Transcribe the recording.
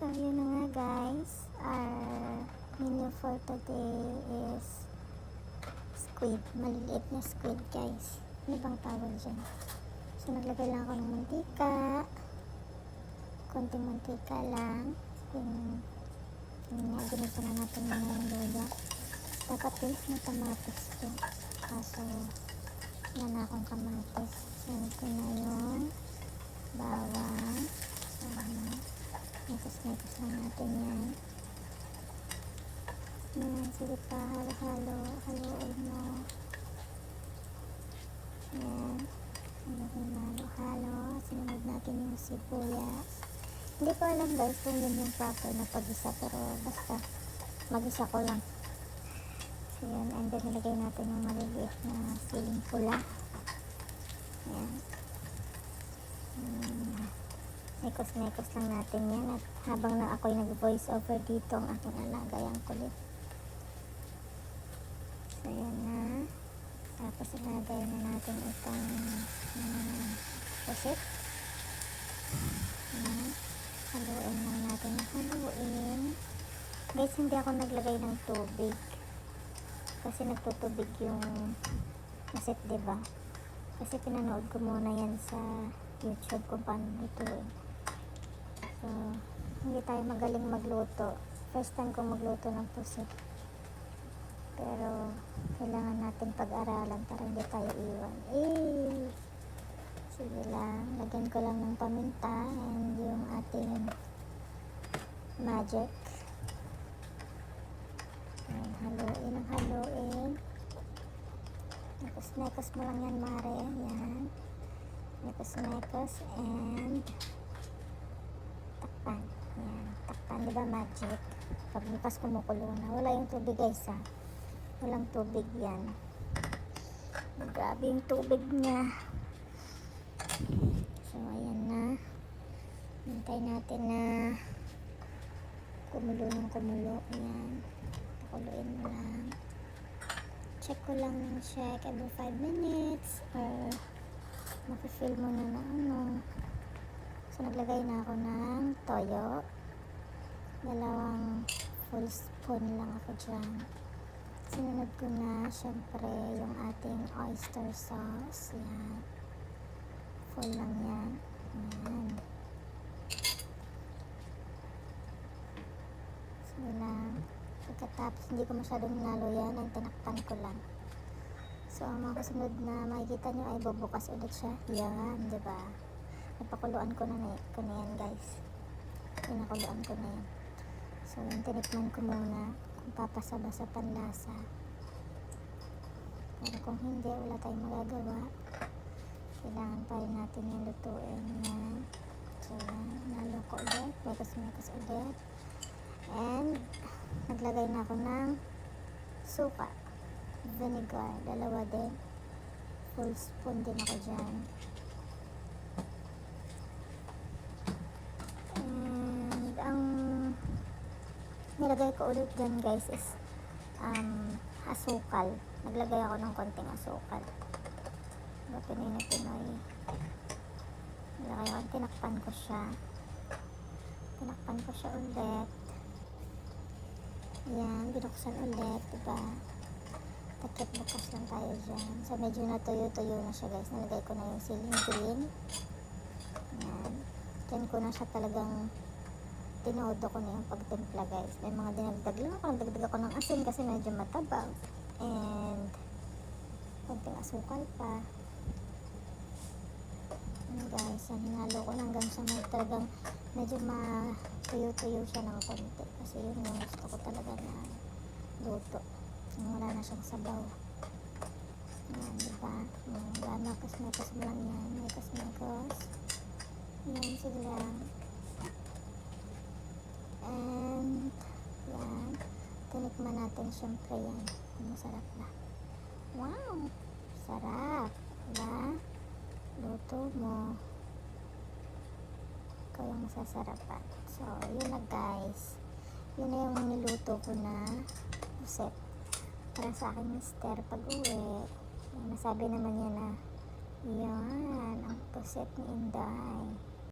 So, yun na nga guys. Our menu for today is squid. Maliliit na squid guys. Ano bang tawag dyan? So, naglagay lang ako ng mantika. Konting mantika lang. Ginisa na natin ng luya. Dapat pilis na kamatis dyan. Kaso, wala na akong kamatis. Sunod ko na yung bawang. Nekos lang natin yan. Sige pa, haluin mo. Yan. Halo. Sinunod natin yung sibuyas. Hindi ko alam guys kung yun yung proper na pag-isa, pero basta mag-isa ko lang. So yan, and then nilagay natin yung maliliit na siling pula. Yan. Nekos lang natin yan, at habang na ako'y nag-voice over dito ang aking alaga, yung kulit. So yan na. Tapos ilagay na natin itong pusit. Haluin lang natin. Haluin. Guys, hindi ako naglagay ng tubig kasi nagtutubig yung pusit, diba? Kasi pinanood ko muna yan sa YouTube kung paano lutuin. So, hindi tayo magaling magluto. First time ko magluto ng pusit. Pero, kailangan natin pag-aralan para hindi tayo iwan. Sige lang. Lagyan ko lang ng paminta and yung ating magic. And haluin. Nekos mo lang yan, mare. Yan. Nekos and takpan. Yan. Takpan, diba magic? Pagbukas kumukulo na. Wala yung tubig guys ha. Walang tubig yan. Grabe yung tubig niya. So ayan na. Hintay natin na kumulo ng kumulo. Ayan. Pakuluin mo lang. Check ko lang ng check every 5 minutes or mafe-feel mo na ano. So naglagay na ako ng toyo. 2 full spoon lang ako dyan. Sinunod ko na syempre yung ating oyster sauce. Yan. Full lang yan. Ayan. So lang. Pagkatapos hindi ko masyadong nalo yan, ang tinakpan ko lang. So ang mga kasunod na makikita nyo ay bubukas ulit siya. Yan, diba? Napakuluan ko na yan guys. Pinakuluan ko na yan. So yung tinikman ko muna kung papasaba sa panlasa. Pero kung hindi, wala tayong magagawa. Kailangan pa rin natin yung lutuin yan. So yan, nalo ko ulit. Mekos ulit. And naglagay na ako ng suka, vinegar, 2 din. Full spoon din ako dyan. And ang nilagay ko ulit dyan guys is asukal. Naglagay ako ng konting asukal. Diba, Pinoy. Nilagay ako, tinakpan ko siya ulit. Yan, binuksan ulit, diba? Takip bukas lang tayo dyan. So, medyo natuyo-tuyo na siya guys. Nalagay ko na yung siling green. Yan. Dyan ko na siya talagang tinodo ko na yung pagtimpla guys. May mga dinagdag lang ako. Nagdagdag ako ng asin kasi medyo matabang. And, konting asukal pa. Yan guys, yan, hinalo ko na hanggang sa talagang medyo tuyo-tuyo siya ng konti kasi yun yung gusto ko talaga na luto yung wala na siyang sabaw. Yan, diba? Wala, mekos mo lang yan. Mekos yan, sige lang. And yan, tinikman natin syempre yan. Masarap na. Wow, sarap, diba? Luto mo, ikaw yung masasarapan. So, yun na guys. Yun na yung niluto ko na puset. Para sa aking mister pag-uwi. Nasabi naman niya na, yan, ang puset ni Inday.